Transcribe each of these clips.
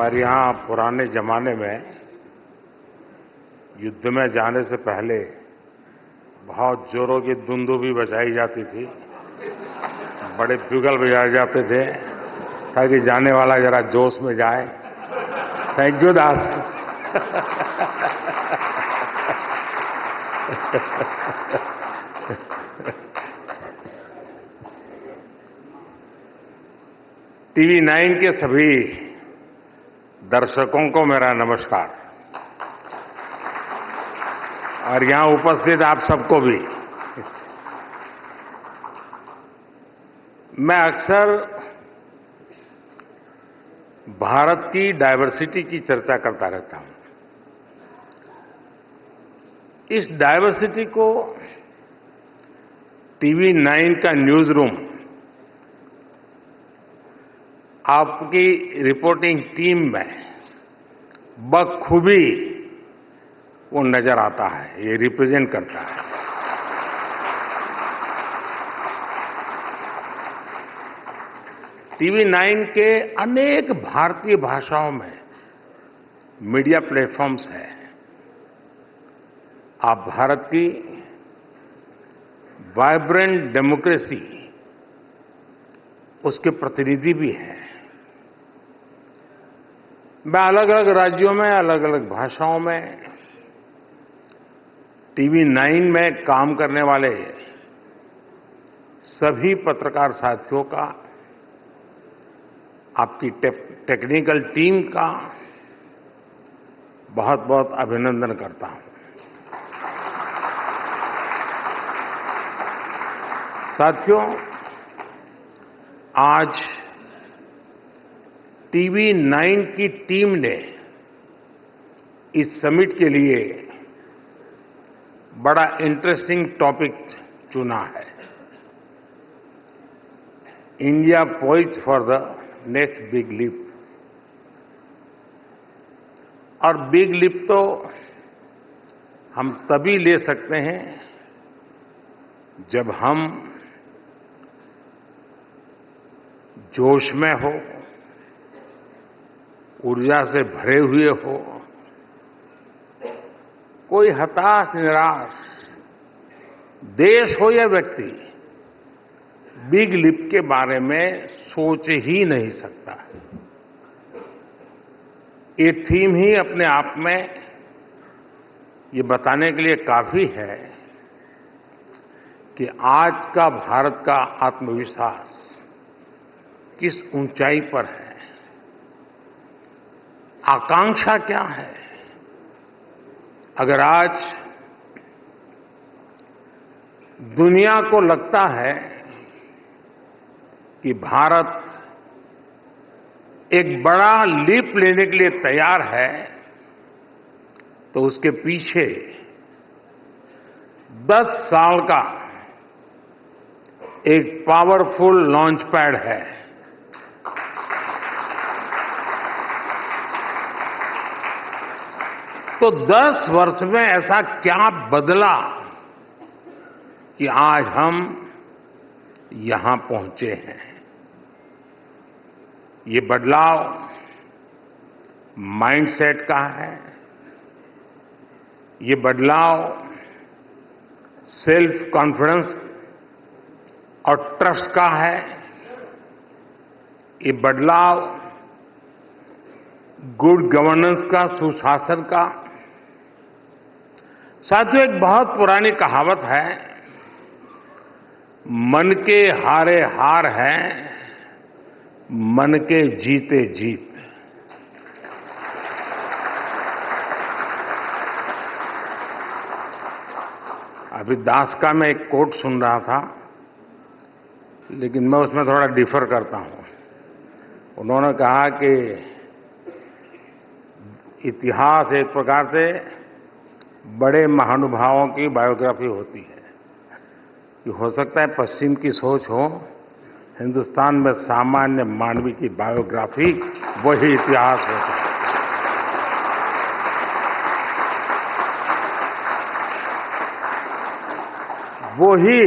हमारे यहाँ पुराने जमाने में युद्ध में जाने से पहले बहुत जोरों की दुंदुभी बजाई जाती थी, बड़े ब्यूगल बजाए जाते थे ताकि जाने वाला जरा जोश में जाए। Thank you Das. टीवी 9 के सभी दर्शकों को मेरा नमस्कार और यहां उपस्थित आप सबको भी। मैं अक्सर भारत की डायवर्सिटी की चर्चा करता रहता हूं। इस डायवर्सिटी को टीवी 9 का न्यूज रूम आपकी रिपोर्टिंग टीम में बखूबी वो नजर आता है, ये रिप्रेजेंट करता है। टीवी 9 के अनेक भारतीय भाषाओं में मीडिया प्लेटफॉर्म्स हैं। आप भारत की वाइब्रेंट डेमोक्रेसी उसके प्रतिनिधि भी हैं। मैं अलग अलग राज्यों में अलग अलग भाषाओं में टीवी 9 में काम करने वाले सभी पत्रकार साथियों का, आपकी टेक्निकल टीम का बहुत बहुत अभिनंदन करता हूं। साथियों, आज टीवी 9 की टीम ने इस समिट के लिए बड़ा इंटरेस्टिंग टॉपिक चुना है। India poised for the next big leap. और बिग लीप तो हम तभी ले सकते हैं जब हम जोश में हो, ऊर्जा से भरे हुए हो। कोई हताश निराश देश हो या व्यक्ति बिग लीप के बारे में सोच ही नहीं सकता। ये थीम ही अपने आप में ये बताने के लिए काफी है कि आज का भारत का आत्मविश्वास किस ऊंचाई पर है, आकांक्षा क्या है। अगर आज दुनिया को लगता है कि भारत एक बड़ा लीप लेने के लिए तैयार है, तो उसके पीछे 10 साल का एक पावरफुल लॉन्च पैड है। तो 10 वर्ष में ऐसा क्या बदला कि आज हम यहां पहुंचे हैं। ये बदलाव माइंडसेट का है, ये बदलाव सेल्फ कॉन्फिडेंस और ट्रस्ट का है, ये बदलाव गुड गवर्नेंस का, सुशासन का। साथियों, एक बहुत पुरानी कहावत है, मन के हारे हार है, मन के जीते जीत। अभी दास का मैं एक कोट सुन रहा था, लेकिन मैं उसमें थोड़ा डिफर करता हूं। उन्होंने कहा कि इतिहास एक प्रकार से बड़े महानुभावों की बायोग्राफी होती है। कि हो सकता है पश्चिम की सोच हो, हिंदुस्तान में सामान्य मानवी की बायोग्राफी वही इतिहास होता है। वो ही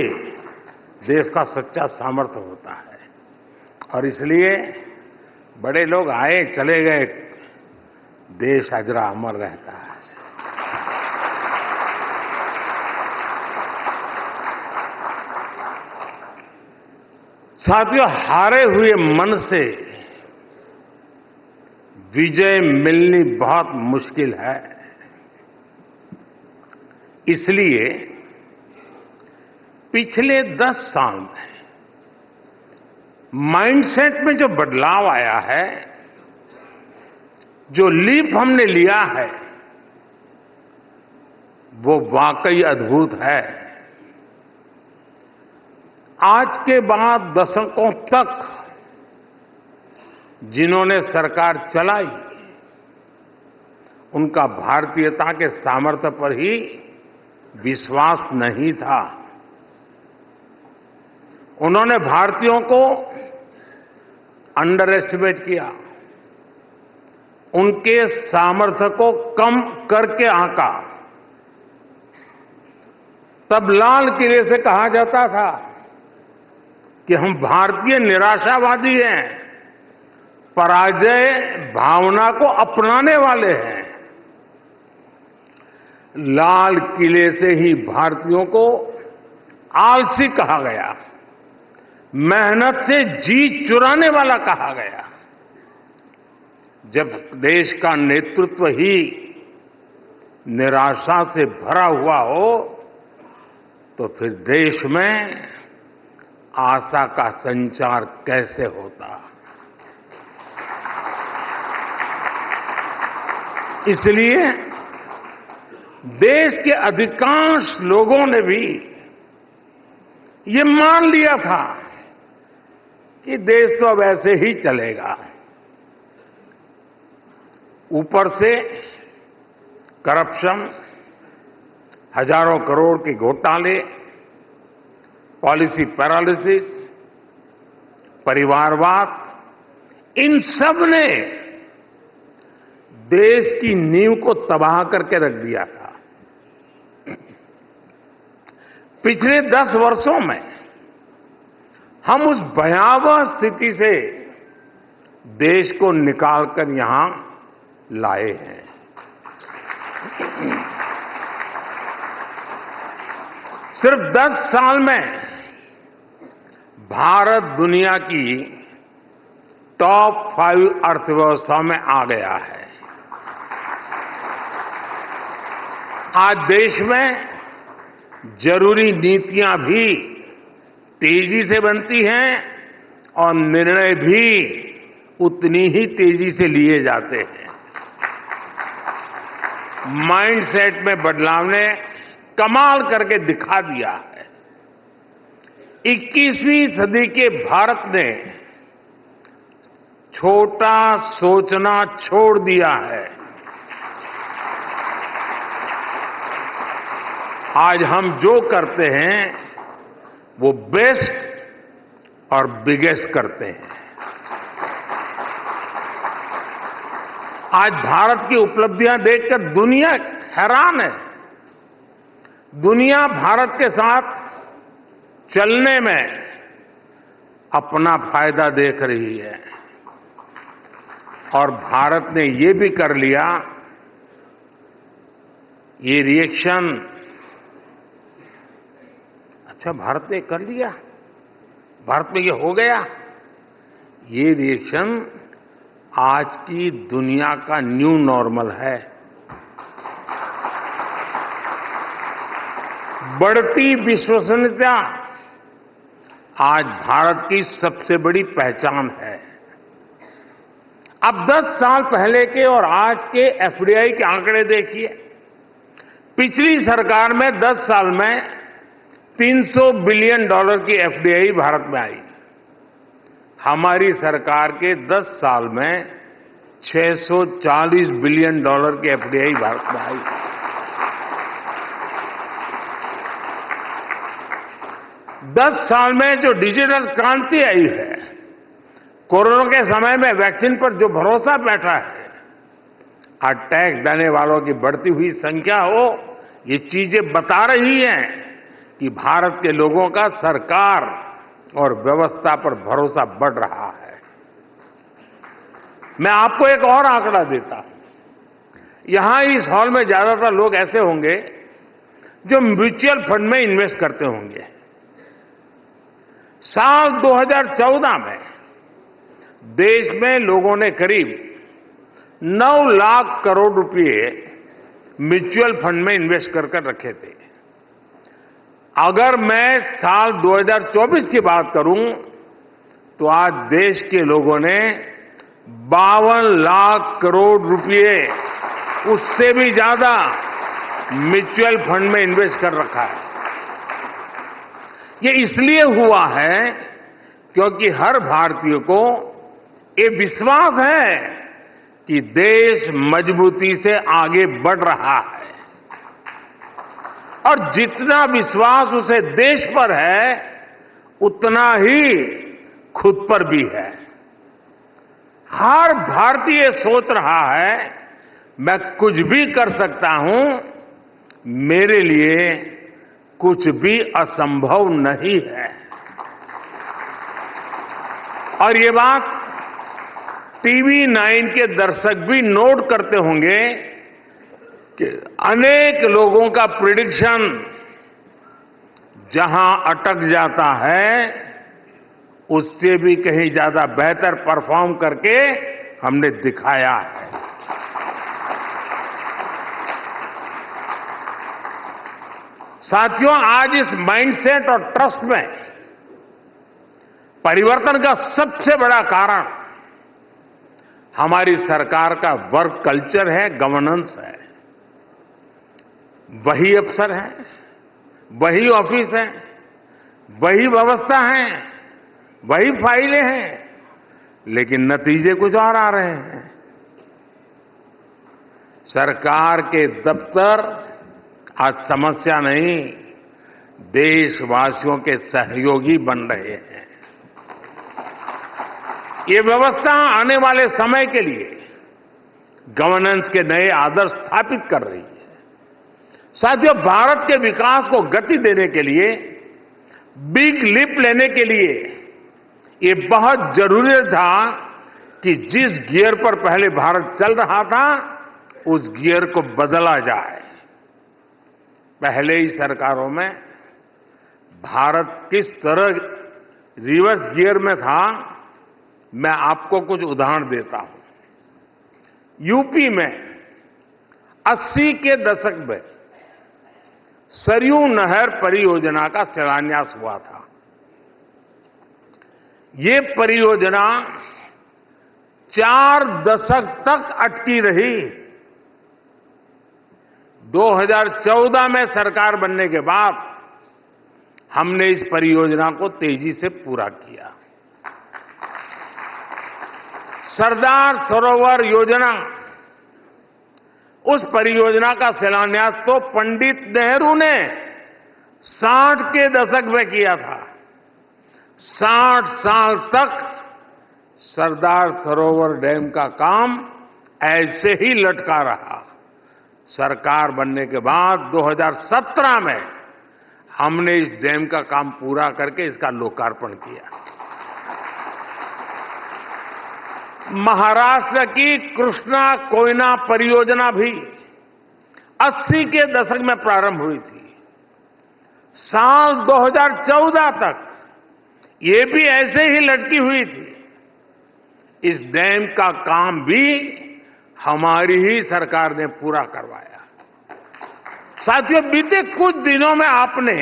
देश का सच्चा सामर्थ्य होता है। और इसलिए बड़े लोग आए चले गए, देश अजरा अमर रहता है। साथियों, हारे हुए मन से विजय मिलनी बहुत मुश्किल है। इसलिए पिछले 10 साल में माइंडसेट में जो बदलाव आया है, जो लीप हमने लिया है, वो वाकई अद्भुत है। आज के बाद दशकों तक जिन्होंने सरकार चलाई, उनका भारतीयता के सामर्थ्य पर ही विश्वास नहीं था। उन्होंने भारतीयों को अंडर एस्टिमेट किया, उनके सामर्थ्य को कम करके आंका। तब लाल किले से कहा जाता था कि हम भारतीय निराशावादी हैं, पराजय भावना को अपनाने वाले हैं। लाल किले से ही भारतीयों को आलसी कहा गया, मेहनत से जी चुराने वाला कहा गया। जब देश का नेतृत्व ही निराशा से भरा हुआ हो, तो फिर देश में आशा का संचार कैसे होता। इसलिए देश के अधिकांश लोगों ने भी ये मान लिया था कि देश तो अब ऐसे ही चलेगा। ऊपर से करप्शन, हजारों करोड़ के घोटाले, पॉलिसी पैरालिसिस, परिवारवाद, इन सब ने देश की नींव को तबाह करके रख दिया था। पिछले 10 वर्षों में हम उस भयावह स्थिति से देश को निकालकर यहां लाए हैं। सिर्फ 10 साल में भारत दुनिया की टॉप 5 अर्थव्यवस्था में आ गया है। आज देश में जरूरी नीतियां भी तेजी से बनती हैं और निर्णय भी उतनी ही तेजी से लिए जाते हैं। माइंडसेट में बदलाव ने कमाल करके दिखा दिया है। 21वीं सदी के भारत ने छोटा सोचना छोड़ दिया है। आज हम जो करते हैं वो बेस्ट और बिगेस्ट करते हैं। आज भारत की उपलब्धियां देखकर दुनिया हैरान है। दुनिया भारत के साथ चलने में अपना फायदा देख रही है और भारत ने ये भी कर लिया, ये रिएक्शन, अच्छा भारत ने कर लिया, भारत में ये हो गया, ये रिएक्शन आज की दुनिया का न्यू नॉर्मल है। बढ़ती विश्वसनीयता आज भारत की सबसे बड़ी पहचान है। अब 10 साल पहले के और आज के एफडीआई के आंकड़े देखिए। पिछली सरकार में 10 साल में $300 बिलियन की एफडीआई भारत में आई। हमारी सरकार के 10 साल में $640 बिलियन की एफडीआई भारत में आई। दस साल में जो डिजिटल क्रांति आई है, कोरोना के समय में वैक्सीन पर जो भरोसा बैठा है, आज टैक्स देने वालों की बढ़ती हुई संख्या हो, ये चीजें बता रही हैं कि भारत के लोगों का सरकार और व्यवस्था पर भरोसा बढ़ रहा है। मैं आपको एक और आंकड़ा देता हूं। यहां इस हॉल में ज्यादातर लोग ऐसे होंगे जो म्यूचुअल फंड में इन्वेस्ट करते होंगे। साल 2014 में देश में लोगों ने करीब 9 लाख करोड़ रुपए म्यूचुअल फंड में इन्वेस्ट कर रखे थे। अगर मैं साल 2024 की बात करूं तो आज देश के लोगों ने 52 लाख करोड़ रुपए, उससे भी ज्यादा म्यूचुअल फंड में इन्वेस्ट कर रखा है। ये इसलिए हुआ है क्योंकि हर भारतीय को ये विश्वास है कि देश मजबूती से आगे बढ़ रहा है और जितना विश्वास उसे देश पर है उतना ही खुद पर भी है। हर भारतीय सोच रहा है मैं कुछ भी कर सकता हूं, मेरे लिए कुछ भी असंभव नहीं है। और ये बात टीवी 9 के दर्शक भी नोट करते होंगे कि अनेक लोगों का प्रिडिक्शन जहां अटक जाता है उससे भी कहीं ज्यादा बेहतर परफॉर्म करके हमने दिखाया है। साथियों, आज इस माइंडसेट और ट्रस्ट में परिवर्तन का सबसे बड़ा कारण हमारी सरकार का वर्क कल्चर है, गवर्नेंस है। वही अफसर हैं, वही ऑफिस है, वही व्यवस्था है, वही फाइलें हैं, लेकिन नतीजे कुछ और आ रहे हैं। सरकार के दफ्तर आज समस्या नहीं, देशवासियों के सहयोगी बन रहे हैं। ये व्यवस्था आने वाले समय के लिए गवर्नेंस के नए आदर्श स्थापित कर रही है। साथियों, भारत के विकास को गति देने के लिए, बिग लीप लेने के लिए ये बहुत जरूरी था कि जिस गियर पर पहले भारत चल रहा था उस गियर को बदला जाए। पहले ही सरकारों में भारत किस तरह रिवर्स गियर में था, मैं आपको कुछ उदाहरण देता हूं। यूपी में 80 के दशक में सरयू नहर परियोजना का शिलान्यास हुआ था। ये परियोजना 4 दशक तक अटकी रही। 2014 में सरकार बनने के बाद हमने इस परियोजना को तेजी से पूरा किया। सरदार सरोवर योजना, उस परियोजना का शिलान्यास तो पंडित नेहरू ने 60 के दशक में किया था। 60 साल तक सरदार सरोवर डैम का काम ऐसे ही लटका रहा। सरकार बनने के बाद 2017 में हमने इस डैम का काम पूरा करके इसका लोकार्पण किया। महाराष्ट्र की कृष्णा कोयना परियोजना भी 80 के दशक में प्रारंभ हुई थी। साल 2014 तक ये भी ऐसे ही लटकी हुई थी। इस डैम का काम भी हमारी ही सरकार ने पूरा करवाया। साथियों, बीते कुछ दिनों में आपने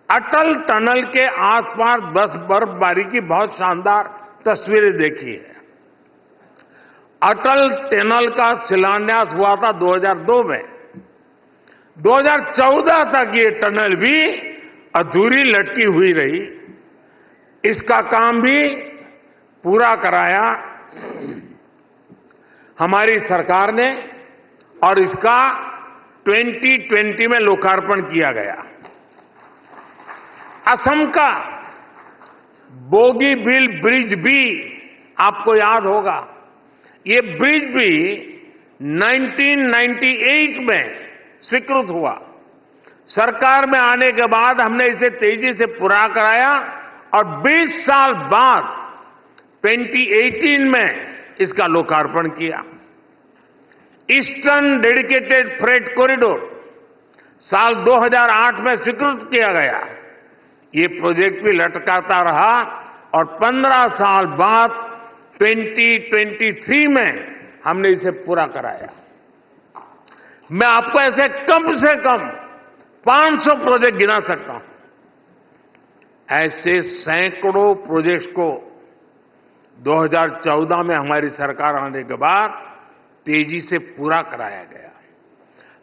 अटल टनल के आसपास बर्फबारी की बहुत शानदार तस्वीरें देखी है। अटल टनल का शिलान्यास हुआ था 2002 में। 2014 तक ये टनल भी अधूरी लटकी हुई रही। इसका काम भी पूरा कराया हमारी सरकार ने और इसका 2020 में लोकार्पण किया गया। असम का बोगीबील ब्रिज भी आपको याद होगा। ये ब्रिज भी 1998 में स्वीकृत हुआ। सरकार में आने के बाद हमने इसे तेजी से पूरा कराया और 20 साल बाद 2018 में इसका लोकार्पण किया। ईस्टर्न डेडिकेटेड फ्रेट कॉरिडोर साल 2008 में स्वीकृत किया गया। ये प्रोजेक्ट भी लटकाता रहा और 15 साल बाद 2023 में हमने इसे पूरा कराया। मैं आपको ऐसे कम से कम 500 प्रोजेक्ट गिना सकता हूं। ऐसे सैकड़ों प्रोजेक्ट्स को 2014 में हमारी सरकार आने के बाद तेजी से पूरा कराया गया।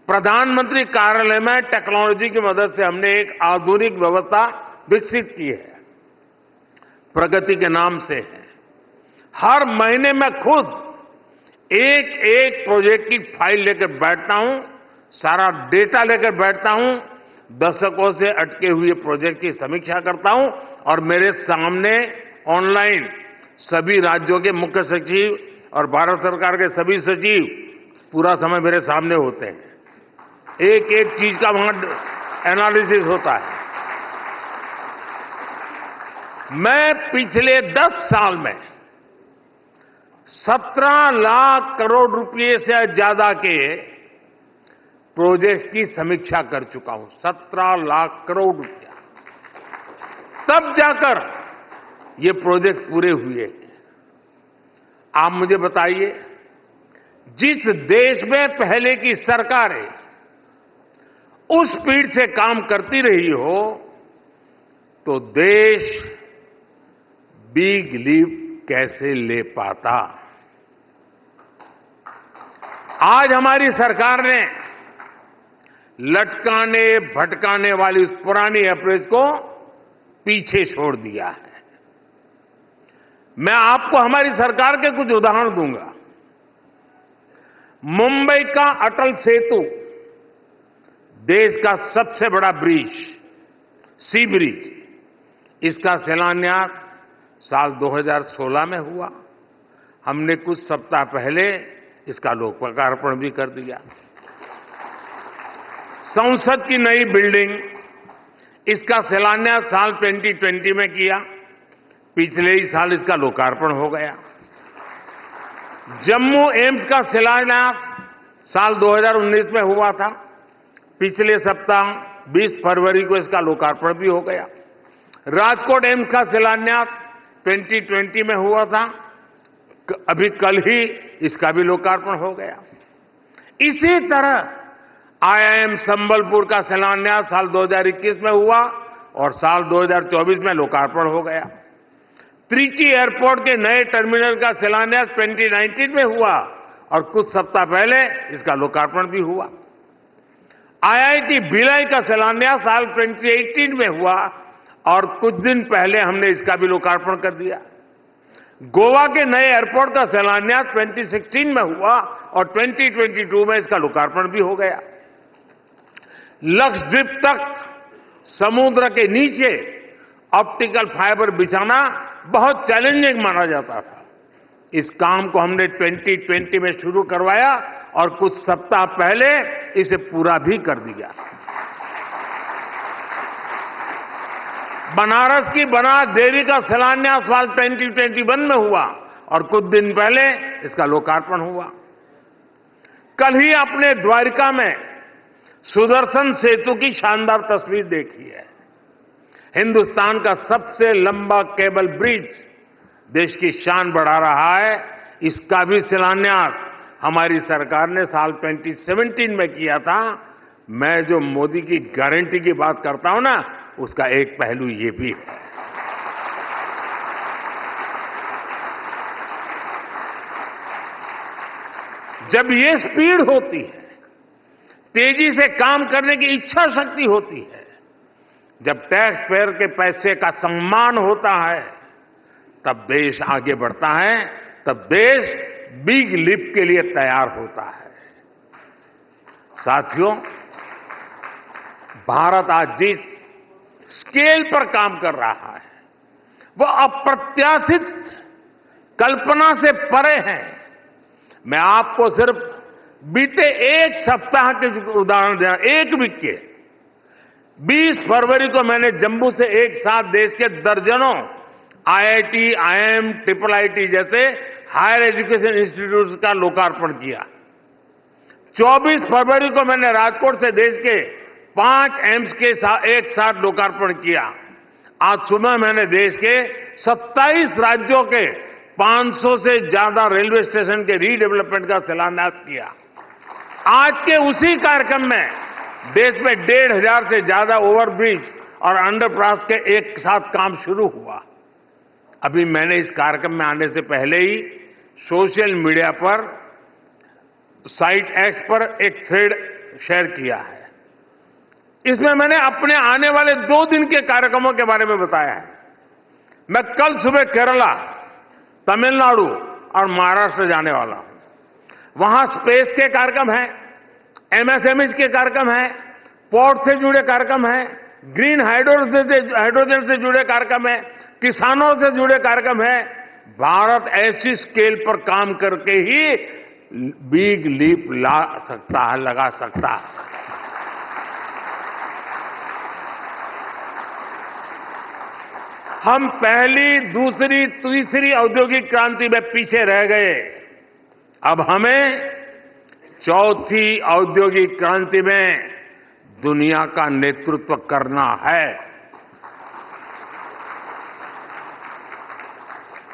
प्रधानमंत्री कार्यालय में टेक्नोलॉजी की मदद से हमने एक आधुनिक व्यवस्था विकसित की है, प्रगति के नाम से है। हर महीने मैं खुद एक एक प्रोजेक्ट की फाइल लेकर बैठता हूं, सारा डेटा लेकर बैठता हूं, दशकों से अटके हुए प्रोजेक्ट की समीक्षा करता हूं और मेरे सामने ऑनलाइन सभी राज्यों के मुख्य सचिव और भारत सरकार के सभी सचिव पूरा समय मेरे सामने होते हैं। एक एक चीज का वहां एनालिसिस होता है। मैं पिछले 10 साल में 17 लाख करोड़ रुपए से ज्यादा के प्रोजेक्ट्स की समीक्षा कर चुका हूं। 17 लाख करोड़ रुपया, तब जाकर ये प्रोजेक्ट पूरे हुए। आप मुझे बताइए, जिस देश में पहले की सरकारें उस स्पीड से काम करती रही हो तो देश बिग लीप कैसे ले पाता। आज हमारी सरकार ने लटकाने भटकाने वाली उस पुरानी अप्रोच को पीछे छोड़ दिया है। मैं आपको हमारी सरकार के कुछ उदाहरण दूंगा। मुंबई का अटल सेतु, देश का सबसे बड़ा ब्रिज, सी ब्रिज, इसका शिलान्यास साल 2016 में हुआ। हमने कुछ सप्ताह पहले इसका लोकार्पण भी कर दिया। संसद की नई बिल्डिंग, इसका शिलान्यास साल 2020 में किया, पिछले ही साल इसका लोकार्पण हो गया। जम्मू एम्स का शिलान्यास साल 2019 में हुआ था, पिछले सप्ताह 20 फरवरी को इसका लोकार्पण भी हो गया। राजकोट एम्स का शिलान्यास 2020 में हुआ था, अभी कल ही इसका भी लोकार्पण हो गया। इसी तरह आईआईएम संबलपुर का शिलान्यास साल 2021 में हुआ और साल 2024 में लोकार्पण हो गया। त्रिची एयरपोर्ट के नए टर्मिनल का शिलान्यास 2019 में हुआ और कुछ सप्ताह पहले इसका लोकार्पण भी हुआ। आईआईटी भिलाई का शिलान्यास साल 2018 में हुआ और कुछ दिन पहले हमने इसका भी लोकार्पण कर दिया। गोवा के नए एयरपोर्ट का शिलान्यास 2016 में हुआ और 2022 में इसका लोकार्पण भी हो गया। लक्षद्वीप तक समुद्र के नीचे ऑप्टिकल फाइबर बिछाना बहुत चैलेंजिंग माना जाता था। इस काम को हमने 2020 में शुरू करवाया और कुछ सप्ताह पहले इसे पूरा भी कर दिया। बनारस की बनास डेयरी का शिलान्यास साल 2021 में हुआ और कुछ दिन पहले इसका लोकार्पण हुआ। कल ही आपने द्वारिका में सुदर्शन सेतु की शानदार तस्वीर देखी है। हिंदुस्तान का सबसे लंबा केबल ब्रिज देश की शान बढ़ा रहा है। इसका भी शिलान्यास हमारी सरकार ने साल 2017 में किया था। मैं जो मोदी की गारंटी की बात करता हूं ना, उसका एक पहलू ये भी है। जब ये स्पीड होती है, तेजी से काम करने की इच्छा शक्ति होती है, जब टैक्स पेयर के पैसे का सम्मान होता है, तब देश आगे बढ़ता है, तब देश बिग लीप के लिए तैयार होता है। साथियों, भारत आज जिस स्केल पर काम कर रहा है वो अप्रत्याशित कल्पना से परे है। मैं आपको सिर्फ बीते एक सप्ताह के उदाहरण देना, एक वीक के 20 फरवरी को मैंने जम्मू से एक साथ देश के दर्जनों आईआईटी, आईएम, IIIT जैसे हायर एजुकेशन इंस्टीट्यूट का लोकार्पण किया। 24 फरवरी को मैंने राजकोट से देश के 5 एम्स के एक साथ लोकार्पण किया। आज सुबह मैंने देश के 27 राज्यों के 500 से ज्यादा रेलवे स्टेशन के रीडेवलपमेंट का शिलान्यास किया। आज के उसी कार्यक्रम में देश में 1,500 से ज्यादा ओवरब्रिज और अंडरपास के एक साथ काम शुरू हुआ। अभी मैंने इस कार्यक्रम में आने से पहले ही सोशल मीडिया पर साइट एक्स पर एक थ्रेड शेयर किया है। इसमें मैंने अपने आने वाले 2 दिन के कार्यक्रमों के बारे में बताया है। मैं कल सुबह केरला, तमिलनाडु और महाराष्ट्र जाने वाला हूं। वहां स्पेस के कार्यक्रम हैं, एमएसएमई के कार्यक्रम हैं, पोर्ट से जुड़े कार्यक्रम हैं, ग्रीन हाइड्रोजन से जुड़े कार्यक्रम हैं, किसानों से जुड़े कार्यक्रम हैं। भारत ऐसी स्केल पर काम करके ही बिग लीप लगा सकता है। हम पहली, दूसरी, तीसरी औद्योगिक क्रांति में पीछे रह गए। अब हमें चौथी औद्योगिक क्रांति में दुनिया का नेतृत्व करना है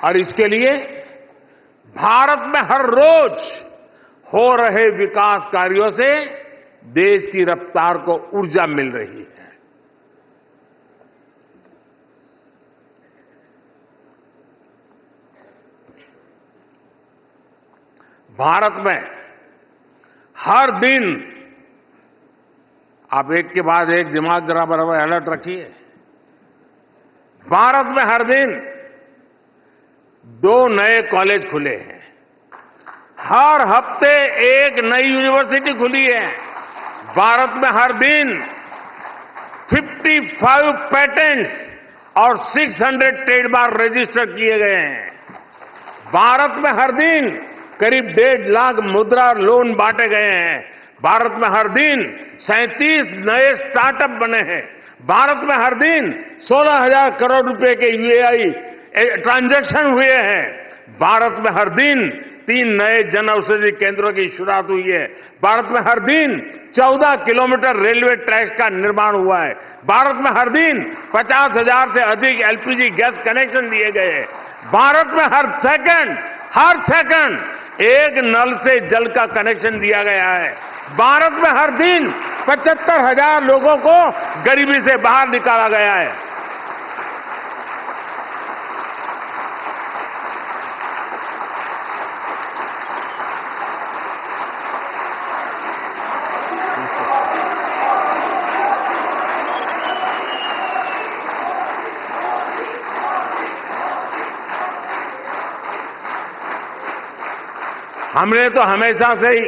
और इसके लिए भारत में हर रोज हो रहे विकास कार्यों से देश की रफ्तार को ऊर्जा मिल रही है। भारत में हर दिन, आप एक के बाद एक दिमाग जरा बराबर अलर्ट रखिए, भारत में हर दिन 2 नए कॉलेज खुले हैं। हर हफ्ते एक नई यूनिवर्सिटी खुली है। भारत में हर दिन 55 पेटेंट्स और 600 ट्रेडमार्क रजिस्टर किए गए हैं। भारत में हर दिन करीब 1.5 लाख मुद्रा लोन बांटे गए हैं। भारत में हर दिन 37 नए स्टार्टअप बने हैं। भारत में हर दिन 16,000 करोड़ रुपए के यूएई ट्रांजैक्शन हुए हैं। भारत में हर दिन 3 नए जन औषधि केंद्रों की शुरुआत हुई है। भारत में हर दिन 14 किलोमीटर रेलवे ट्रैक का निर्माण हुआ है। भारत में हर दिन 50,000 से अधिक एलपीजी गैस कनेक्शन दिए गए हैं। भारत में हर सेकंड एक नल से जल का कनेक्शन दिया गया है। भारत में हर दिन 75,000 लोगों को गरीबी से बाहर निकाला गया है। हमने तो हमेशा से ही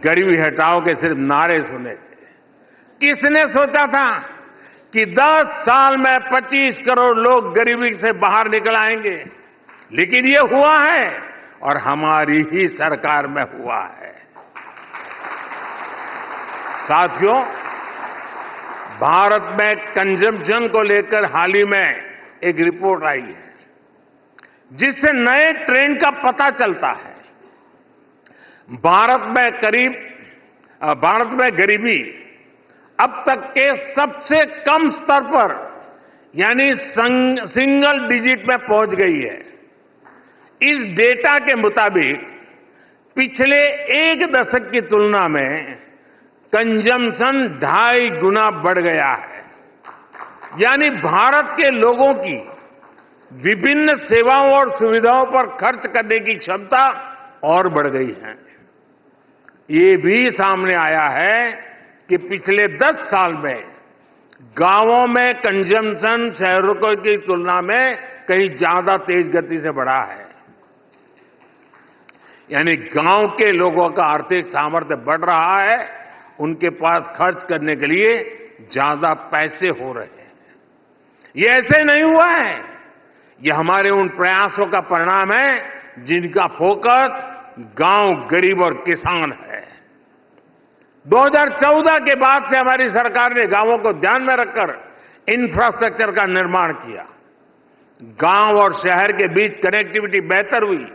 गरीबी हटाओ के सिर्फ नारे सुने थे। किसने सोचा था कि 10 साल में 25 करोड़ लोग गरीबी से बाहर निकल आएंगे? लेकिन ये हुआ है और हमारी ही सरकार में हुआ है। साथियों, भारत में कंजम्पशन को लेकर हाल ही में एक रिपोर्ट आई है जिससे नए ट्रेंड का पता चलता है। भारत में गरीबी अब तक के सबसे कम स्तर पर यानी सिंगल डिजिट में पहुंच गई है। इस डेटा के मुताबिक पिछले 1 दशक की तुलना में कंजम्पशन 2.5 गुना बढ़ गया है। यानी भारत के लोगों की विभिन्न सेवाओं और सुविधाओं पर खर्च करने की क्षमता और बढ़ गई है। ये भी सामने आया है कि पिछले 10 साल में गांवों में कंजम्पशन शहरों की तुलना में कहीं ज्यादा तेज गति से बढ़ा है। यानी गांव के लोगों का आर्थिक सामर्थ्य बढ़ रहा है, उनके पास खर्च करने के लिए ज्यादा पैसे हो रहे हैं। ये ऐसे नहीं हुआ है, ये हमारे उन प्रयासों का परिणाम है जिनका फोकस गांव, गरीब और किसान है। 2014 के बाद से हमारी सरकार ने गांवों को ध्यान में रखकर इंफ्रास्ट्रक्चर का निर्माण किया। गांव और शहर के बीच कनेक्टिविटी बेहतर हुई,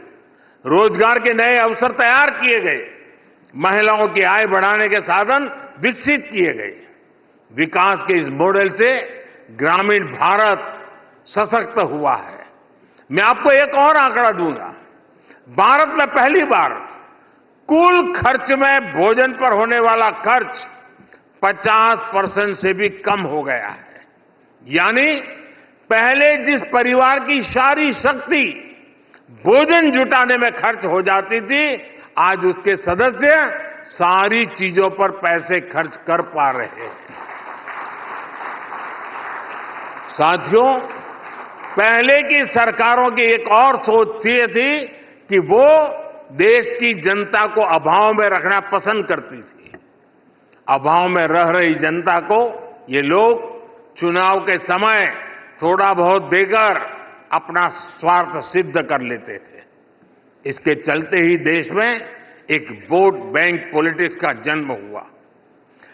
रोजगार के नए अवसर तैयार किए गए, महिलाओं की आय बढ़ाने के साधन विकसित किए गए। विकास के इस मॉडल से ग्रामीण भारत सशक्त हुआ है। मैं आपको एक और आंकड़ा दूंगा। भारत में पहली बार कुल खर्च में भोजन पर होने वाला खर्च 50% से भी कम हो गया है। यानी पहले जिस परिवार की सारी शक्ति भोजन जुटाने में खर्च हो जाती थी, आज उसके सदस्य सारी चीजों पर पैसे खर्च कर पा रहे हैं। साथियों, पहले की सरकारों की एक और सोच थी कि वो देश की जनता को अभाव में रखना पसंद करती थी। अभाव में रह रही जनता को ये लोग चुनाव के समय थोड़ा बहुत देकर अपना स्वार्थ सिद्ध कर लेते थे। इसके चलते ही देश में एक वोट बैंक पॉलिटिक्स का जन्म हुआ।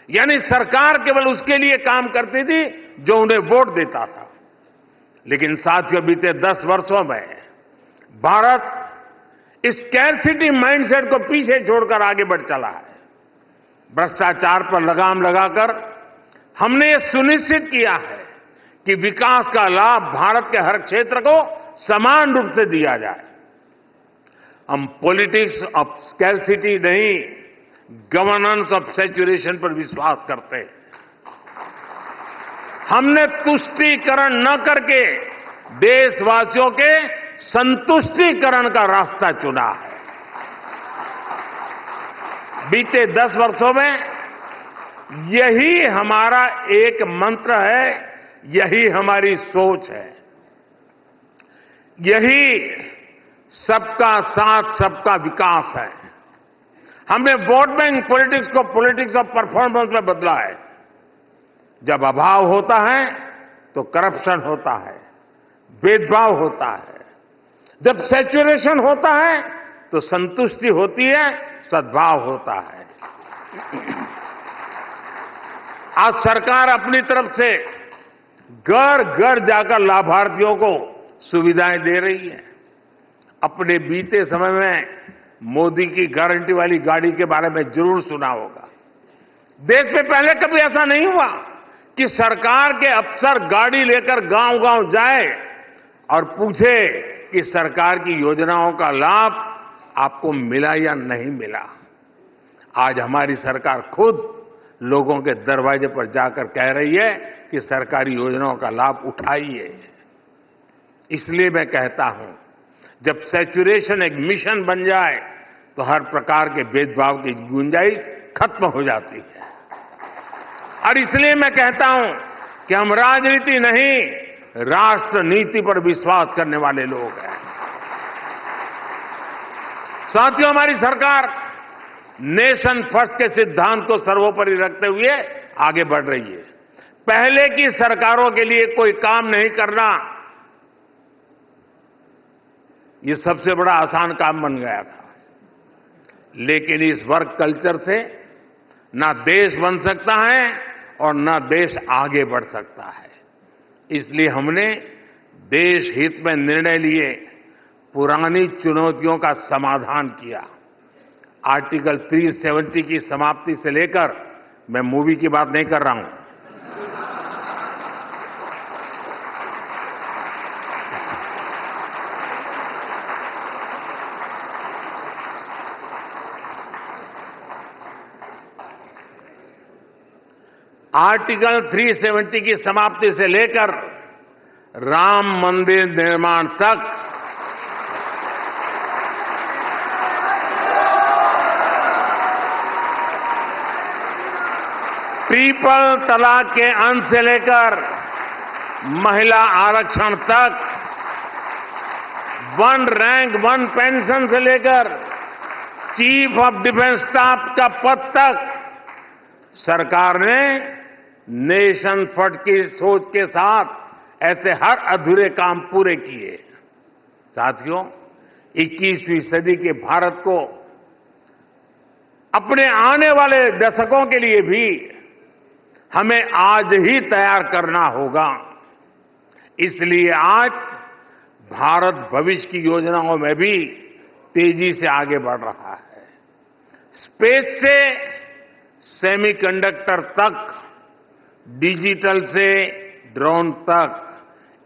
यानी सरकार केवल उसके लिए काम करती थी जो उन्हें वोट देता था। लेकिन साथियों, बीते 10 वर्षों में भारत इस स्कैरसिटी माइंडसेट को पीछे छोड़कर आगे बढ़ चला है। भ्रष्टाचार पर लगाम लगाकर हमने ये सुनिश्चित किया है कि विकास का लाभ भारत के हर क्षेत्र को समान रूप से दिया जाए। हम पॉलिटिक्स ऑफ स्कैरसिटी नहीं, गवर्नेंस ऑफ सैचुरेशन पर विश्वास करते हैं। हमने तुष्टीकरण न करके देशवासियों के संतुष्टीकरण का रास्ता चुना है। बीते 10 वर्षों में यही हमारा एक मंत्र है, यही हमारी सोच है। यही सबका साथ सबका विकास है। हमने वोट बैंक पॉलिटिक्स को पॉलिटिक्स ऑफ परफॉर्मेंस में बदला है। जब अभाव होता है तो करप्शन होता है, भेदभाव होता है। जब सैचुरेशन होता है तो संतुष्टि होती है, सद्भाव होता है। आज सरकार अपनी तरफ से घर घर जाकर लाभार्थियों को सुविधाएं दे रही है। अपने बीते समय में मोदी की गारंटी वाली गाड़ी के बारे में जरूर सुना होगा। देश में पहले कभी ऐसा नहीं हुआ कि सरकार के अफसर गाड़ी लेकर गांव-गांव जाए और पूछे कि सरकार की योजनाओं का लाभ आपको मिला या नहीं मिला। आज हमारी सरकार खुद लोगों के दरवाजे पर जाकर कह रही है कि सरकारी योजनाओं का लाभ उठाइए। इसलिए मैं कहता हूं, जब सैचुरेशन एक मिशन बन जाए तो हर प्रकार के भेदभाव की गुंजाइश खत्म हो जाती है। और इसलिए मैं कहता हूं कि हम राजनीति नहीं, राष्ट्र नीति पर विश्वास करने वाले लोग हैं। साथियों, हमारी सरकार नेशन फर्स्ट के सिद्धांत को सर्वोपरि रखते हुए आगे बढ़ रही है। पहले की सरकारों के लिए कोई काम नहीं करना, ये सबसे बड़ा आसान काम बन गया था। लेकिन इस वर्क कल्चर से ना देश बन सकता है और ना देश आगे बढ़ सकता है। इसलिए हमने देश हित में निर्णय लिए, पुरानी चुनौतियों का समाधान किया। आर्टिकल 370 की समाप्ति से लेकर, मैं मूवी की बात नहीं कर रहा हूं, आर्टिकल 370 की समाप्ति से लेकर राम मंदिर निर्माण तक ट्रिपल तलाक के अंत से लेकर महिला आरक्षण तक, वन रैंक वन पेंशन से लेकर चीफ ऑफ डिफेंस स्टाफ का पद तक सरकार ने नेशन फर्स्ट की सोच के साथ ऐसे हर अधूरे काम पूरे किए। साथियों, 21वीं सदी के भारत को अपने आने वाले दशकों के लिए भी हमें आज ही तैयार करना होगा। इसलिए आज भारत भविष्य की योजनाओं में भी तेजी से आगे बढ़ रहा है। स्पेस से सेमीकंडक्टर तक, डिजिटल से ड्रोन तक,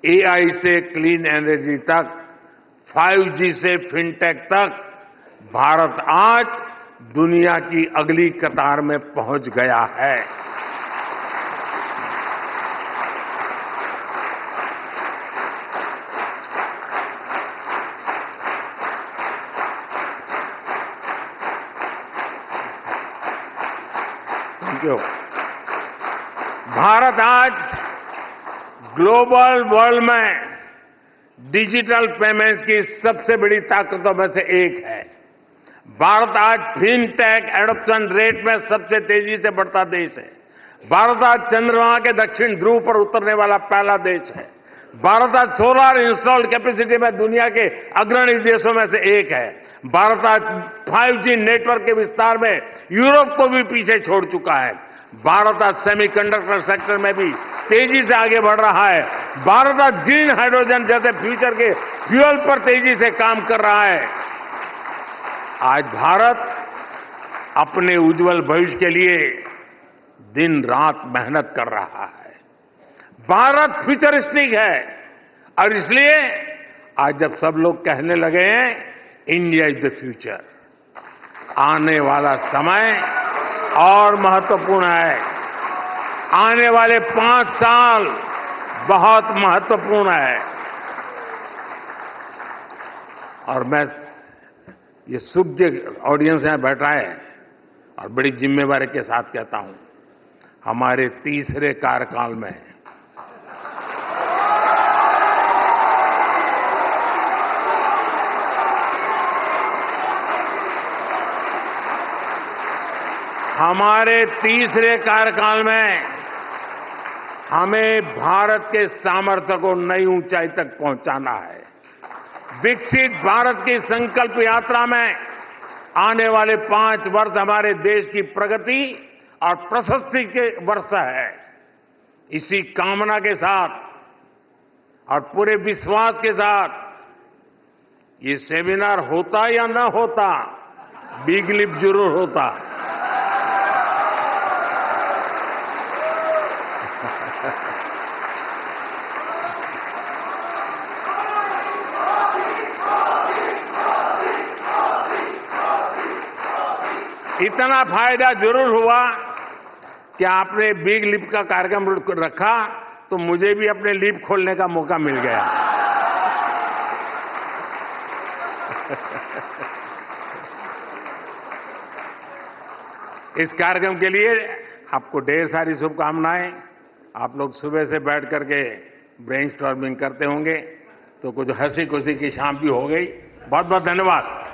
एआई से क्लीन एनर्जी तक, 5G से फिनटेक तक भारत आज दुनिया की अगली कतार में पहुंच गया है। भारत आज ग्लोबल वर्ल्ड में डिजिटल पेमेंट्स की सबसे बड़ी ताकतों में से एक है। भारत आज फिनटेक एडॉप्शन रेट में सबसे तेजी से बढ़ता देश है। भारत आज चंद्रमा के दक्षिण ध्रुव पर उतरने वाला पहला देश है। भारत आज सोलर इंस्टॉल्ड कैपेसिटी में दुनिया के अग्रणी देशों में से एक है। भारत आज 5G नेटवर्क के विस्तार में यूरोप को भी पीछे छोड़ चुका है। भारत आज सेमीकंडक्टर सेक्टर में भी तेजी से आगे बढ़ रहा है। भारत आज ग्रीन हाइड्रोजन जैसे फ्यूचर के फ्यूल पर तेजी से काम कर रहा है। आज भारत अपने उज्जवल भविष्य के लिए दिन रात मेहनत कर रहा है। भारत फ्यूचरिस्टिक है और इसलिए आज जब सब लोग कहने लगे हैं इंडिया इज द फ्यूचर, आने वाला समय और महत्वपूर्ण है। आने वाले 5 साल बहुत महत्वपूर्ण है। और मैं ये सूझे ऑडियंस यहां बैठा है और बड़ी जिम्मेवारी के साथ कहता हूं, हमारे तीसरे कार्यकाल में हमें भारत के सामर्थ्य को नई ऊंचाई तक पहुंचाना है। विकसित भारत की संकल्प यात्रा में आने वाले 5 वर्ष हमारे देश की प्रगति और प्रशस्ति के वर्ष है। इसी कामना के साथ और पूरे विश्वास के साथ ये सेमिनार होता या न होता, बिग लिप जरूर होता। इतना फायदा जरूर हुआ कि आपने बिग लिप का कार्यक्रम रखा तो मुझे भी अपने लिप खोलने का मौका मिल गया। इस कार्यक्रम के लिए आपको ढेर सारी शुभकामनाएं। आप लोग सुबह से बैठ करके ब्रेनस्टॉर्मिंग करते होंगे तो कुछ हंसी खुशी की शाम भी हो गई। बहुत बहुत धन्यवाद।